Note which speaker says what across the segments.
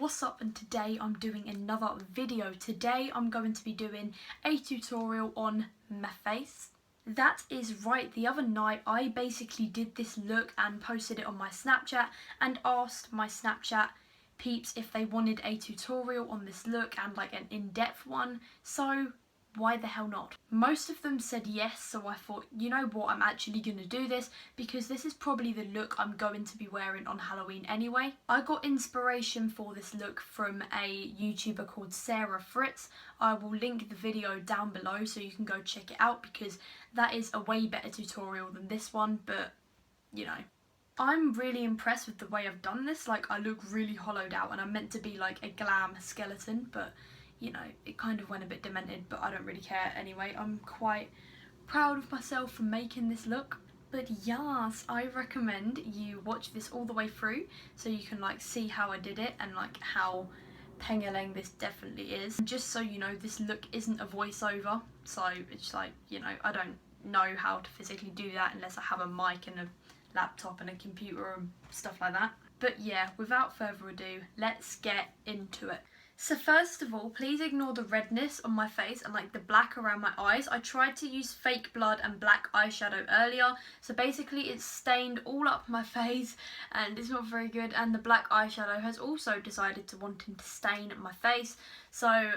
Speaker 1: What's up? And today I'm doing another video. Today I'm going to be doing a tutorial on my face. That is right, the other night I basically did this look and posted it on my Snapchat and asked my Snapchat peeps if they wanted a tutorial on this look and like an in-depth one, so why the hell not? Most of them said yes, so I thought, you know what, I'm actually going to do this because this is probably the look I'm going to be wearing on Halloween anyway. I got inspiration for this look from a YouTuber called Sarah Fritz. I will link the video down below so you can go check it out because that is a way better tutorial than this one, but you know. I'm really impressed with the way I've done this. Like, I look really hollowed out and I'm meant to be like a glam skeleton, but you know, it kind of went a bit demented, but I don't really care anyway. I'm quite proud of myself for making this look. But yes, I recommend you watch this all the way through so you can like see how I did it and like how pengaleng this definitely is. And just so you know, this look isn't a voiceover, so it's like, you know, I don't know how to physically do that unless I have a mic and a laptop and a computer and stuff like that. But yeah, without further ado, let's get into it. So first of all, please ignore the redness on my face and like the black around my eyes. I tried to use fake blood and black eyeshadow earlier, so basically it's stained all up my face and it's not very good, and the black eyeshadow has also decided to wanting to stain my face, so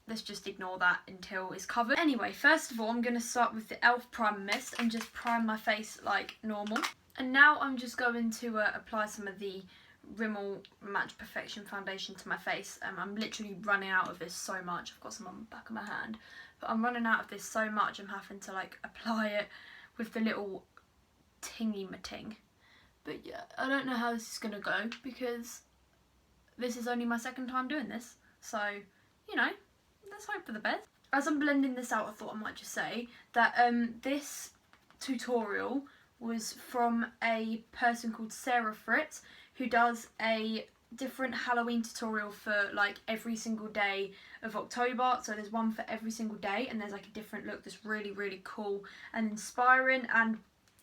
Speaker 1: let's just ignore that until it's covered. Anyway, first of all, I'm going to start with the e.l.f. Primer Mist and just prime my face like normal. And now I'm just going to apply some of the Rimmel Match Perfection foundation to my face. I'm literally running out of this so much. I've got some on the back of my hand, but I'm running out of this so much I'm having to like apply it with the little tingy-ma-ting. But yeah, I don't know how this is going to go because this is only my second time doing this, so you know, let's hope for the best. As I'm blending this out, I thought I might just say that this tutorial was from a person called Sarah Fritz, who does a different Halloween tutorial for like every single day of October. So there's one for every single day and there's like a different look that's really, really cool and inspiring and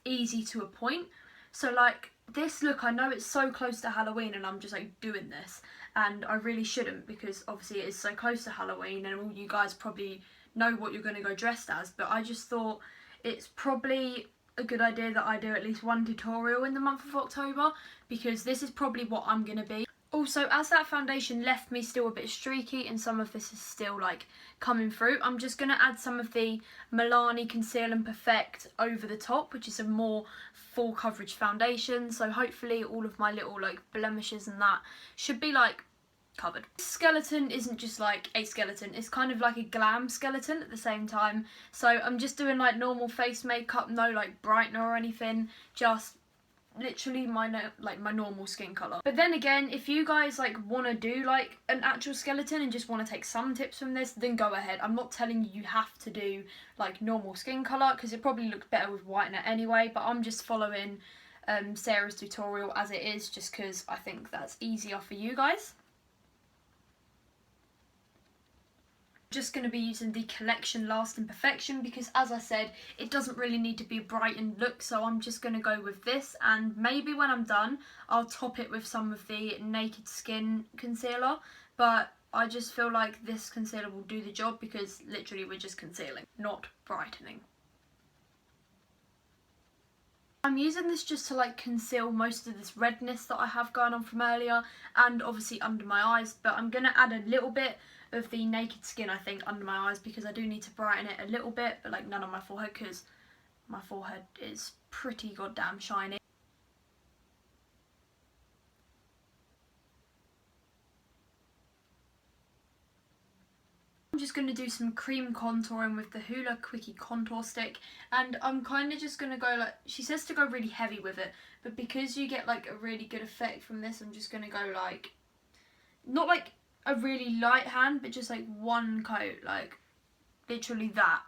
Speaker 1: easy to a point. So like this look, I know it's so close to Halloween and I'm just like doing this, and I really shouldn't because obviously it is so close to Halloween and all you guys probably know what you're going to go dressed as, but I just thought it's probably a good idea that I do at least one tutorial in the month of October because this is probably what I'm going to be. Also, as that foundation left me still a bit streaky and some of this is still like coming through, I'm just going to add some of the Milani Conceal and Perfect over the top, which is a more full coverage foundation, so hopefully all of my little like blemishes and that should be like covered. This skeleton isn't just like a skeleton, it's kind of like a glam skeleton at the same time, so I'm just doing like normal face makeup, no like brightener or anything, just literally my normal skin colour. But then again, if you guys like want to do like an actual skeleton and just want to take some tips from this, then go ahead. I'm not telling you have to do like normal skin colour because it probably looks better with whitener anyway, but I'm just following Sarah's tutorial as it is just because I think that's easier for you guys. Just going to be using the Collection Lasting Perfection because, as I said, it doesn't really need to be a brightened look, so I'm just going to go with this, and maybe when I'm done I'll top it with some of the Naked Skin concealer, but I just feel like this concealer will do the job because literally we're just concealing, not brightening. I'm using this just to like conceal most of this redness that I have going on from earlier and obviously under my eyes, but I'm going to add a little bit of the Naked Skin I think under my eyes because I do need to brighten it a little bit, but like none on my forehead because my forehead is pretty goddamn shiny. I'm just going to do some cream contouring with the Hoola Quickie contour stick, and I'm kind of just going to go like, she says to go really heavy with it, but because you get like a really good effect from this, I'm just going to go like, not like a really light hand, but just like one coat, like literally that.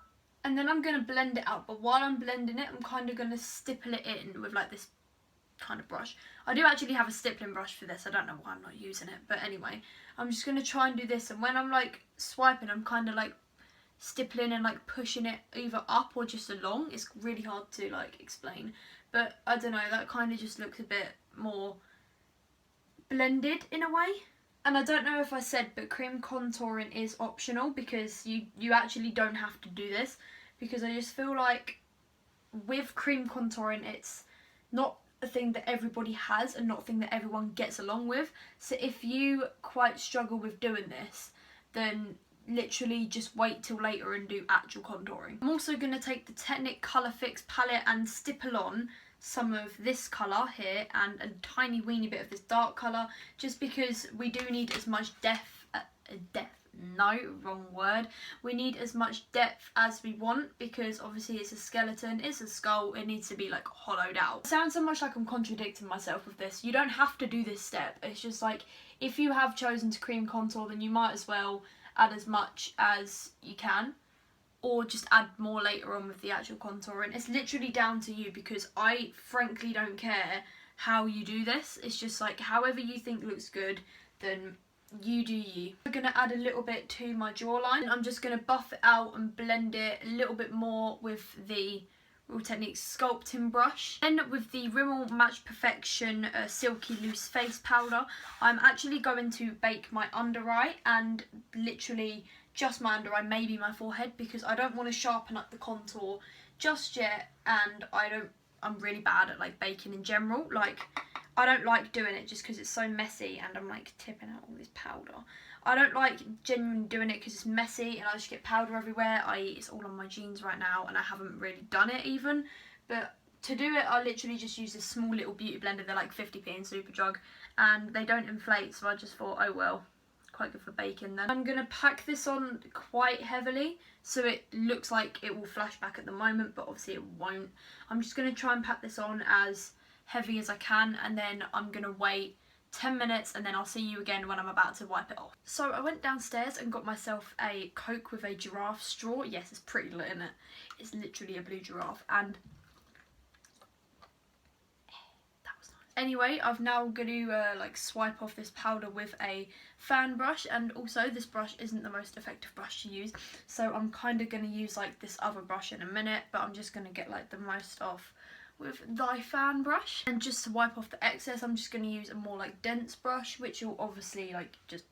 Speaker 1: And then I'm going to blend it out, but while I'm blending it, I'm kind of going to stipple it in with like this kind of brush. I do actually have a stippling brush for this, I don't know why I'm not using it, but anyway, I'm just going to try and do this, and when I'm like swiping, I'm kind of like stippling and like pushing it either up or just along. It's really hard to like explain, but I don't know, that kind of just looks a bit more blended in a way. And I don't know if I said, but cream contouring is optional because you actually don't have to do this, because I just feel like with cream contouring it's not a thing that everybody has and not a thing that everyone gets along with. So if you quite struggle with doing this, then literally just wait till later and do actual contouring. I'm also going to take the Technic Colour Fix palette and stipple on some of this colour here and a tiny weeny bit of this dark colour, just because we do need as much we need as much depth as we want, because obviously it's a skeleton, it's a skull, it needs to be like hollowed out. It sounds so much like I'm contradicting myself with this. You don't have to do this step. It's just like, if you have chosen to cream contour, then you might as well add as much as you can, or just add more later on with the actual contouring. It's literally down to you, because I frankly don't care how you do this. It's just like, however you think looks good, then you do you. I'm going to add a little bit to my jawline. I'm just going to buff it out and blend it a little bit more with the Real Techniques sculpting brush. Then with the Rimmel Match Perfection Silky Loose Face Powder, I'm actually going to bake my under eye, and literally just my under eye, maybe my forehead, because I don't want to sharpen up the contour just yet, and I'm really bad at like baking in general. Like, I don't like doing it just because it's so messy and I'm like tipping out all this powder. I don't like genuinely doing it because it's messy and I just get powder everywhere. It's all on my jeans right now and I haven't really done it even. But to do it, I literally just use this small little beauty blender. They're like 50p in Superdrug and they don't inflate, so I just thought, oh well, quite good for baking then. I'm going to pack this on quite heavily so it looks like it will flash back at the moment, but obviously it won't. I'm just going to try and pack this on as heavy as I can, and then I'm going to wait 10 minutes and then I'll see you again when I'm about to wipe it off. So I went downstairs and got myself a Coke with a giraffe straw. Yes, it's pretty lit, isn't it? It's literally a blue giraffe, and that was nice. Anyway, I've now got to like swipe off this powder with a fan brush, and also this brush isn't the most effective brush to use, so I'm kind of going to use like this other brush in a minute, but I'm just going to get like the most off with the fan brush. And just to wipe off the excess, I'm just going to use a more like dense brush, which will obviously like just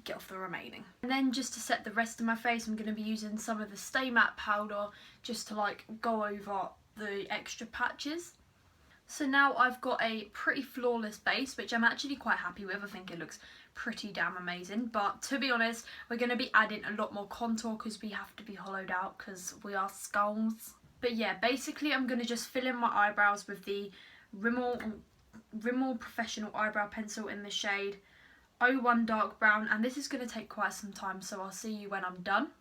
Speaker 1: get off the remaining. And then just to set the rest of my face, I'm going to be using some of the Stay Matte powder just to like go over the extra patches. So now I've got a pretty flawless base, which I'm actually quite happy with. I think it looks pretty damn amazing, but to be honest, we're going to be adding a lot more contour because we have to be hollowed out because we are skulls. But yeah, basically I'm going to just fill in my eyebrows with the Rimmel Professional Eyebrow Pencil in the shade 01 Dark Brown, and this is going to take quite some time, so I'll see you when I'm done.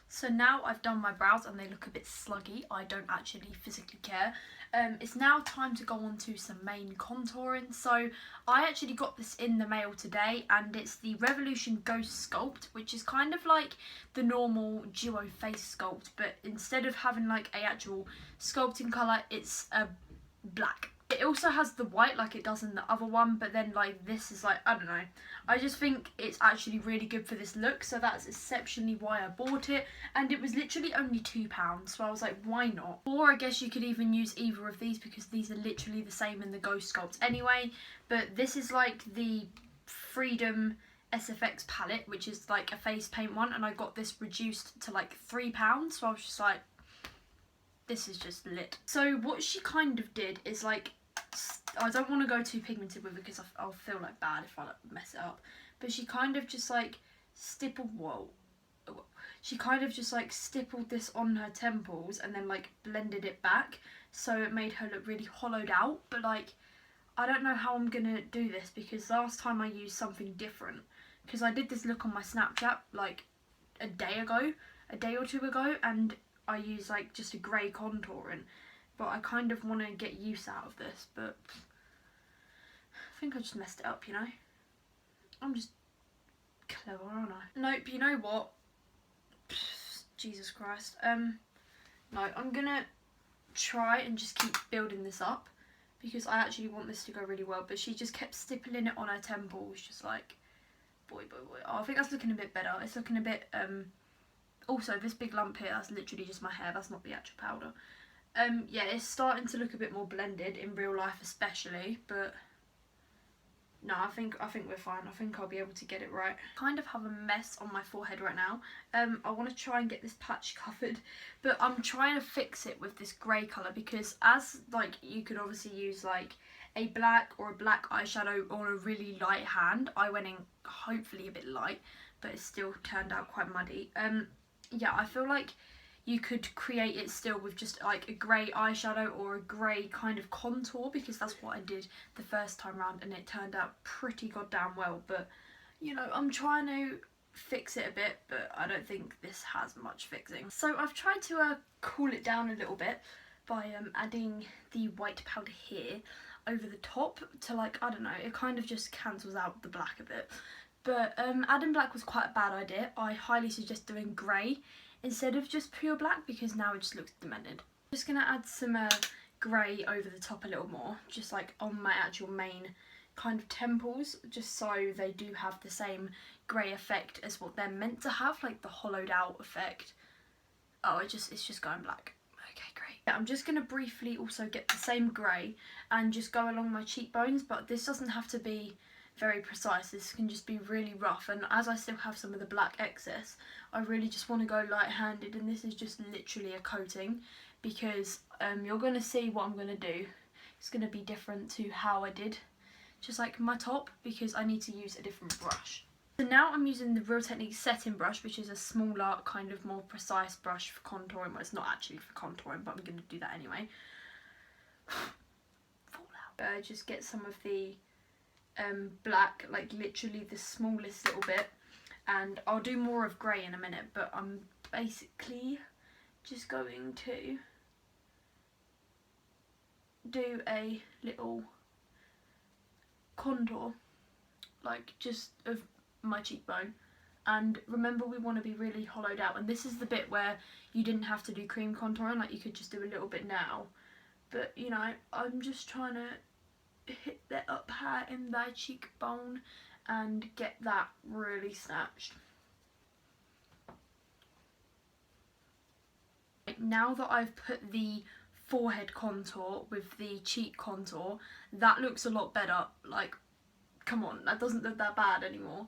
Speaker 1: So now I've done my brows and they look a bit sluggy. I don't actually physically care. It's now time to go on to some main contouring. So I actually got this in the mail today, and it's the Revolution Ghost Sculpt, which is kind of like the normal duo face sculpt, but instead of having like a actual sculpting colour, it's a black. It also has the white like it does in the other one, but then like this is like, I don't know. I just think it's actually really good for this look, so that's exceptionally why I bought it. And it was literally only £2, so I was like, why not? Or I guess you could even use either of these because these are literally the same in the Ghost Sculpt anyway. But this is like the Freedom SFX palette, which is like a face paint one, and I got this reduced to like £3, so I was just like, this is just lit. So what she kind of did is like, I don't want to go too pigmented with it because I'll feel like bad if I like mess it up, but she kind of just like stippled this on her temples and then like blended it back, so it made her look really hollowed out. But like, I don't know how I'm gonna do this because last time I used something different, because I did this look on my Snapchat like a day or two ago, and I used like just a grey contouring. But I kind of want to get use out of this, but I think I just messed it up, you know? I'm just clever, aren't I? Nope, you know what? Jesus Christ. No, I'm gonna try and just keep building this up because I actually want this to go really well, but she just kept stippling it on her temples, just like, boy. Oh, I think that's looking a bit better. It's looking a bit, also this big lump here, that's literally just my hair, that's not the actual powder. Yeah, it's starting to look a bit more blended in real life especially, but No, I think we're fine. I think I'll be able to get it right. Kind of have a mess on my forehead right now. I want to try and get this patch covered, but I'm trying to fix it with this grey colour, because as like you could obviously use like a black or a black eyeshadow on a really light hand. I went in hopefully a bit light, but it still turned out quite muddy. Yeah, I feel like you could create it still with just like a grey eyeshadow or a grey kind of contour, because that's what I did the first time round and it turned out pretty goddamn well. But you know, I'm trying to fix it a bit, but I don't think this has much fixing. So I've tried to cool it down a little bit by adding the white powder here over the top to, like, I don't know, it kind of just cancels out the black a bit. But adding black was quite a bad idea. I highly suggest doing grey instead of just pure black, because now it just looks demented. I'm just going to add some grey over the top a little more, just like on my actual main kind of temples, just so they do have the same grey effect as what they're meant to have, like the hollowed out effect. Oh, it's just going black. Okay, great. Yeah, I'm just going to briefly also get the same grey and just go along my cheekbones, but this doesn't have to be very precise. This can just be really rough, and as I still have some of the black excess, I really just want to go light-handed, and this is just literally a coating, because you're going to see what I'm going to do. It's going to be different to how I did just like my top, because I need to use a different brush. So now I'm using the Real Technique setting brush, which is a smaller, kind of more precise brush for contouring. Well, it's not actually for contouring, but I'm going to do that anyway. Fall out. Just get some of the black, like literally the smallest little bit, and I'll do more of grey in a minute, but I'm basically just going to do a little contour, like just of my cheekbone. And remember, we want to be really hollowed out, and this is the bit where you didn't have to do cream contouring, like you could just do a little bit now, but you know, I'm just trying to hit that up high in thy cheekbone and get that really snatched. Now that I've put the forehead contour with the cheek contour, that looks a lot better. Like, come on, that doesn't look that bad anymore.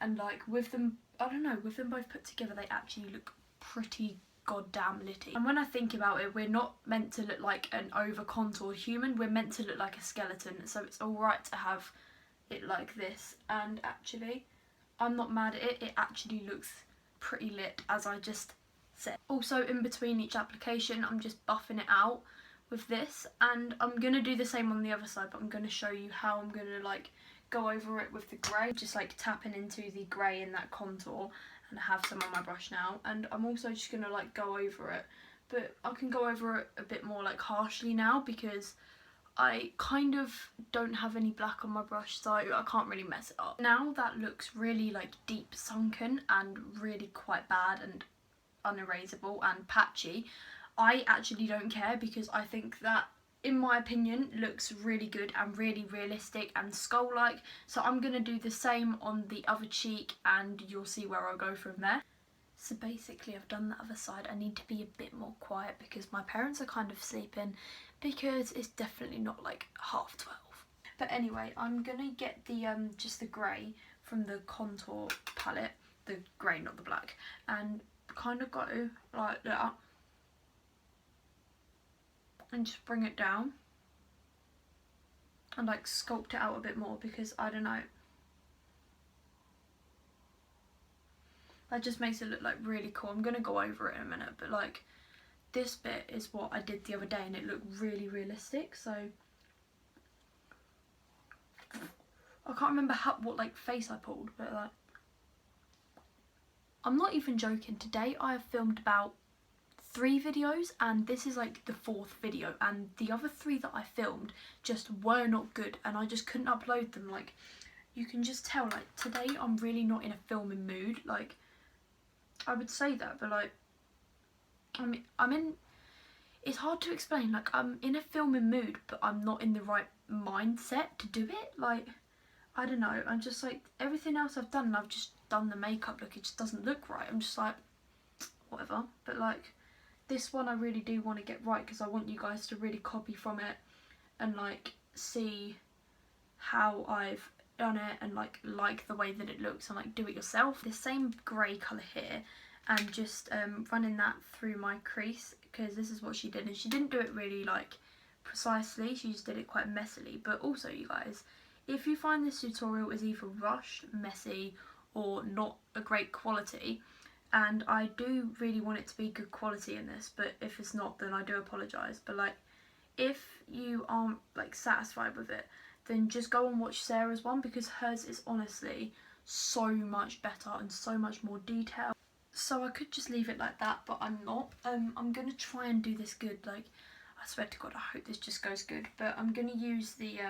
Speaker 1: And like with them, I don't know, with them both put together, they actually look pretty goddamn litty. And when I think about it, we're not meant to look like an over contoured human, we're meant to look like a skeleton, so it's alright to have it like this. And actually, I'm not mad at it, it actually looks pretty lit, as I just said. Also, in between each application, I'm just buffing it out with this, and I'm gonna do the same on the other side, but I'm gonna show you how I'm gonna like go over it with the grey, just like tapping into the grey in that contour, and I have some on my brush now. And I'm also just gonna like go over it, but I can go over it a bit more like harshly now, because I kind of don't have any black on my brush, so I can't really mess it up. Now that looks really like deep sunken and really quite bad and unerasable and patchy, I actually don't care, because I think that, in my opinion, looks really good and really realistic and skull-like. So I'm going to do the same on the other cheek, and you'll see where I'll go from there. So basically I've done the other side. I need to be a bit more quiet because my parents are kind of sleeping, because it's definitely not like 12:30. But anyway, I'm going to get the just the grey from the contour palette, the grey, not the black, and kind of go like that and just bring it down and like sculpt it out a bit more, because I don't know, that just makes it look like really cool. I'm gonna go over it in a minute, but like this bit is what I did the other day and it looked really realistic. So I can't remember what like face I pulled, but like, I'm not even joking, today I have filmed about 3 videos and this is like the 4th video, and the other 3 that I filmed just were not good and I just couldn't upload them. Like, you can just tell, like today I'm really not in a filming mood. Like, I would say that, but like, I mean, it's hard to explain, like I'm in a filming mood but I'm not in the right mindset to do it. Like, I don't know, I'm just like, everything else I've done, and I've just done the makeup look, it just doesn't look right. I'm just like, whatever. But like, this one I really do want to get right, because I want you guys to really copy from it and like see how I've done it and like the way that it looks and like do it yourself. The same grey colour here, and just running that through my crease, because this is what she did, and she didn't do it really like precisely, she just did it quite messily. But also, you guys, if you find this tutorial is either rushed, messy, or not a great quality, and I do really want it to be good quality in this, but if it's not, then I do apologise. But like, if you aren't like satisfied with it, then just go and watch Sarah's one, because hers is honestly so much better and so much more detailed. So I could just leave it like that, but I'm not. I'm gonna try and do this good. Like, I swear to God, I hope this just goes good. But I'm gonna use the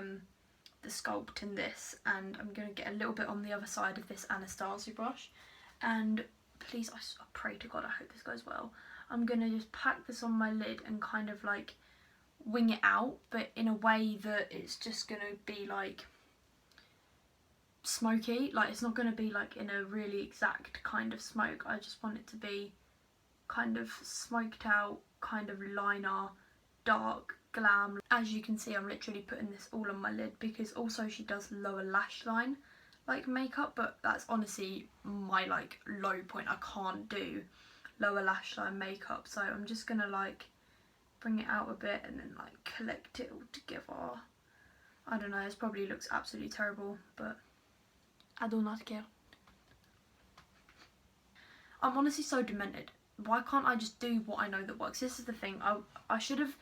Speaker 1: sculpt in this, and I'm gonna get a little bit on the other side of this Anastasia brush. And please, I pray to God, I hope this goes well. I'm gonna just pack this on my lid and kind of like wing it out, but in a way that it's just gonna be like smoky. Like, it's not gonna be like in a really exact kind of smoke. I just want it to be kind of smoked out, kind of liner, dark, glam. As you can see, I'm literally putting this all on my lid, because also she does lower lash line like makeup, but that's honestly my like low point. I can't do lower lash line makeup, so I'm just gonna like bring it out a bit and then like collect it all together. I don't know, this probably looks absolutely terrible, but I do not care. I'm honestly so demented. Why can't I just do what I know that works? This is the thing. I should have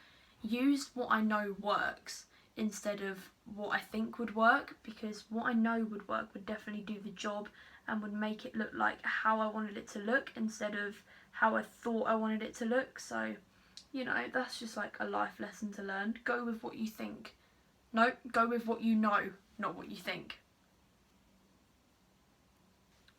Speaker 1: used what I know works instead of what I think would work, because what I know would work would definitely do the job and would make it look like how I wanted it to look instead of how I thought I wanted it to look. So, you know, that's just like a life lesson to learn. Go with what you think. No, go with what you know, not what you think.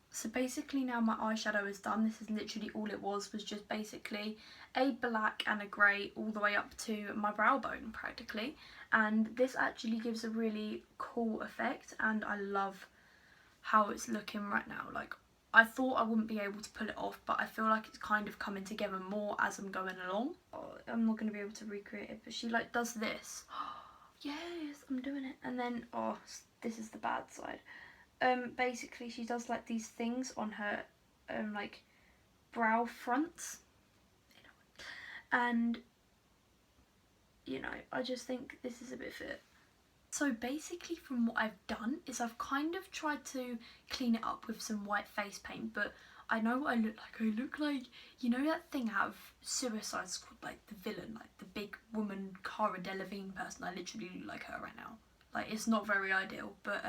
Speaker 1: So basically now my eyeshadow is done. This is literally all it was just basically a black and a grey all the way up to my brow bone practically. And this actually gives a really cool effect, and I love how it's looking right now. Like, I thought I wouldn't be able to pull it off, but I feel like it's kind of coming together more as I'm going along. Oh, I'm not going to be able to recreate it, but she like does this. Yes, I'm doing it. And then, oh, this is the bad side. Basically she does like these things on her like brow fronts, and you know, I just think this is a bit fit. So basically from what I've done is I've kind of tried to clean it up with some white face paint, but I know what I look like. I look like, you know that thing out of Suicide Squad, like the villain, like the big woman Cara Delevingne person. I literally look like her right now. Like, it's not very ideal, but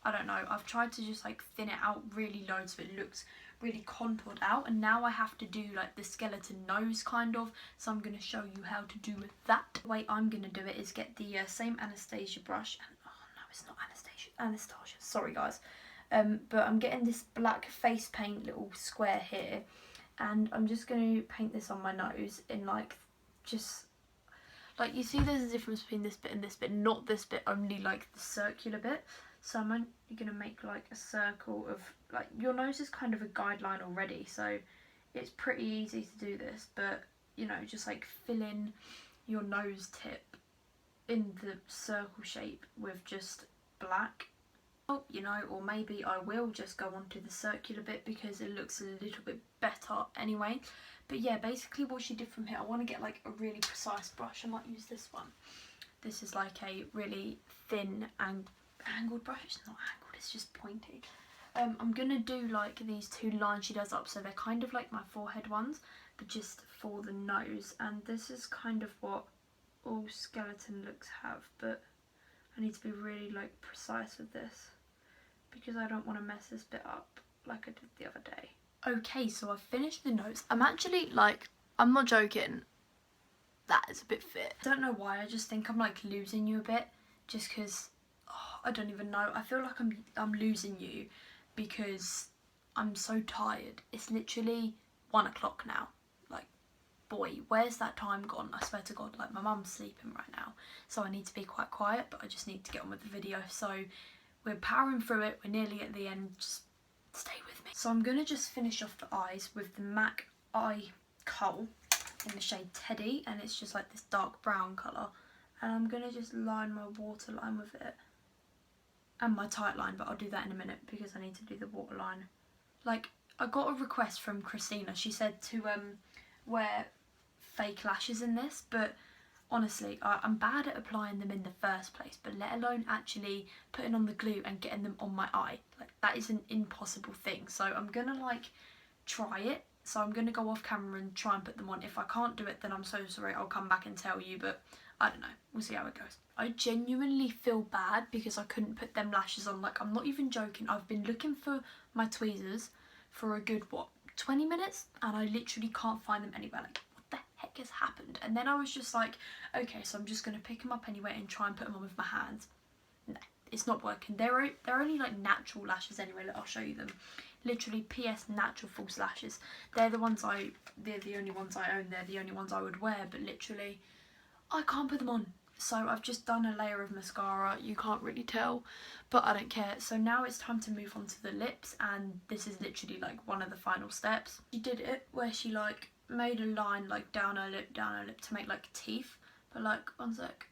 Speaker 1: I don't know, I've tried to just like thin it out really low so it looks really contoured out, and now I have to do like the skeleton nose kind of, so I'm going to show you how to do that. The way I'm going to do it is get the same Anastasia brush, and oh no, it's not Anastasia, sorry guys, but I'm getting this black face paint little square here, and I'm just going to paint this on my nose in like, just like, you see there's a difference between this bit and this bit, not this bit, only like the circular bit. So I'm only going to make like a circle of, like, your nose is kind of a guideline already, so it's pretty easy to do this, but you know, just like fill in your nose tip in the circle shape with just black. Oh, you know, or maybe I will just go on to the circular bit because it looks a little bit better anyway. But yeah, basically what she did from here, I want to get like a really precise brush. I might use this one. This is like a really thin and angled brush. It's not angled, it's just pointy. I'm gonna do like these two lines she does up, so they're kind of like my forehead ones, but just for the nose. And this is kind of what all skeleton looks have, but I need to be really like precise with this because I don't want to mess this bit up like I did the other day. Okay, so I've finished the nose. I'm actually like, I'm not joking, that is a bit fit. I don't know why, I just think I'm like losing you a bit, just because I don't even know. I feel like I'm losing you because I'm so tired. It's literally 1 o'clock now. Like, boy, where's that time gone? I swear to God, like my mum's sleeping right now, so I need to be quite quiet, but I just need to get on with the video. So we're powering through it. We're nearly at the end. Just stay with me. So I'm gonna just finish off the eyes with the MAC Eye Kohl in the shade Teddy, and it's just like this dark brown colour. And I'm gonna just line my waterline with it. and my tight line, but I'll do that in a minute because I need to do the waterline. Like, I got a request from Christina. She said to wear fake lashes in this, but honestly, I'm bad at applying them in the first place, but let alone actually putting on the glue and getting them on my eye. Like, that is an impossible thing. So I'm gonna like try it. So I'm gonna go off camera and try and put them on. If I can't do it, then I'm so sorry. I'll come back and tell you, but I don't know. We'll see how it goes. I genuinely feel bad because I couldn't put them lashes on. Like, I'm not even joking. I've been looking for my tweezers for a good, what, 20 minutes? And I literally can't find them anywhere. Like, what the heck has happened? And then I was just like, okay, so I'm just going to pick them up anyway and try and put them on with my hands. No, it's not working. They're only like natural lashes anyway. Look, I'll show you them. Literally PS natural false lashes. They're the only ones I own. They're the only ones I would wear, but literally I can't put them on. So I've just done a layer of mascara. You can't really tell, but I don't care. So now it's time to move on to the lips, and this is literally like one of the final steps. She did it where she like made a line like down her lip to make like teeth. But like, one sec.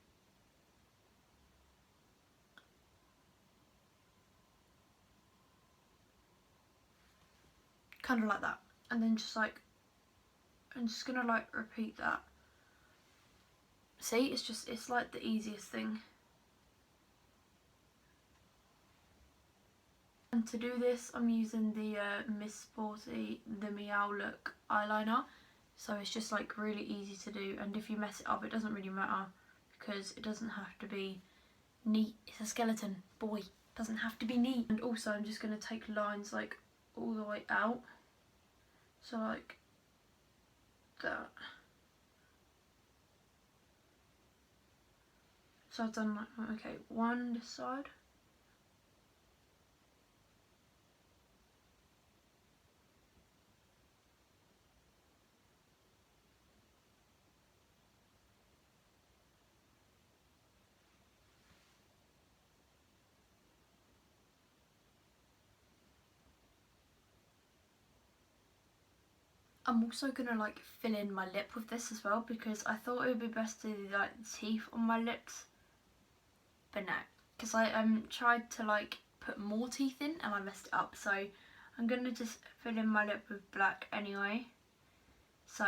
Speaker 1: Kind of like that. And then just like, I'm just gonna like repeat that. See, it's like the easiest thing. And to do this, I'm using the Miss Sporty, the Meow Look eyeliner. So it's just like really easy to do, and if you mess it up, it doesn't really matter because it doesn't have to be neat. It's a skeleton, boy. It doesn't have to be neat. And also, I'm just gonna take lines like all the way out. So like that. So I've done like, okay, one this side. I'm also gonna like fill in my lip with this as well because I thought it would be best to do like the teeth on my lips, but no, because I tried to like put more teeth in and I messed it up. So I'm gonna just fill in my lip with black anyway, so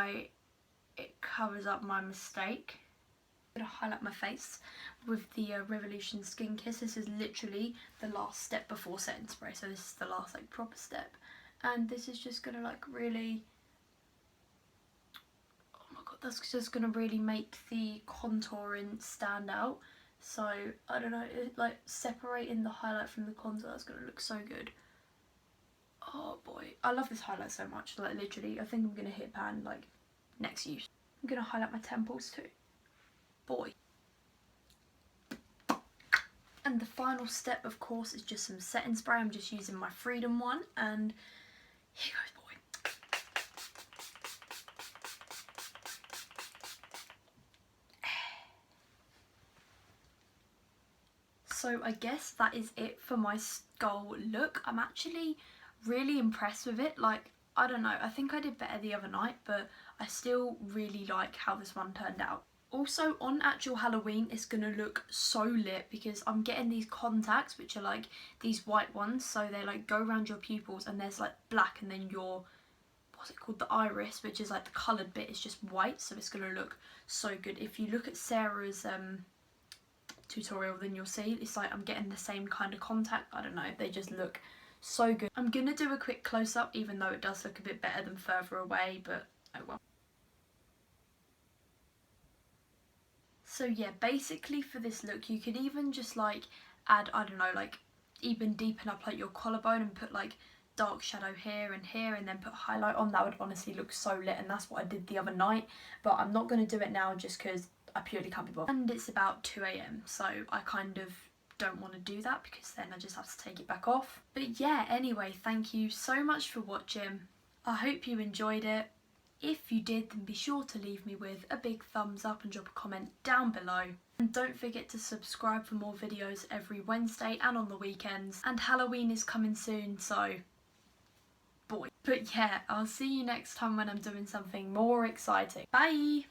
Speaker 1: it covers up my mistake. I'm gonna highlight my face with the Revolution Skin Kiss. This is literally the last step before setting spray, so this is the last like proper step, and this is just gonna like really, that's just going to really make the contouring stand out. So I don't know, like separating the highlight from the contour is going to look so good. Oh boy, I love this highlight so much. Like literally, I think I'm going to hit pan like next use. I'm going to highlight my temples too. Boy. And the final step, of course, is just some setting spray. I'm just using my Freedom one, and here goes, boy. So I guess that is it for my skull look. I'm actually really impressed with it. Like, I don't know, I think I did better the other night, but I still really like how this one turned out. Also, on actual Halloween, it's going to look so lit because I'm getting these contacts, which are like these white ones. So they like go around your pupils, and there's like black, and then your, what's it called, the iris, which is like the coloured bit, is just white. So it's going to look so good. If you look at Sarah's tutorial, then you'll see it's like I'm getting the same kind of contact. I don't know, they just look so good. I'm gonna do a quick close-up, even though it does look a bit better than further away, but oh well. So yeah, basically for this look, you could even just like add, I don't know, like even deepen up like your collarbone and put like dark shadow here, and then put highlight on. That would honestly look so lit, and that's what I did the other night, but I'm not going to do it now just because I purely can't be bothered. And it's about 2 AM, so I kind of don't want to do that because then I just have to take it back off. But yeah, anyway, thank you so much for watching. I hope you enjoyed it. If you did, then be sure to leave me with a big thumbs up and drop a comment down below. And don't forget to subscribe for more videos every Wednesday and on the weekends. And Halloween is coming soon, so boy. But yeah, I'll see you next time when I'm doing something more exciting. Bye!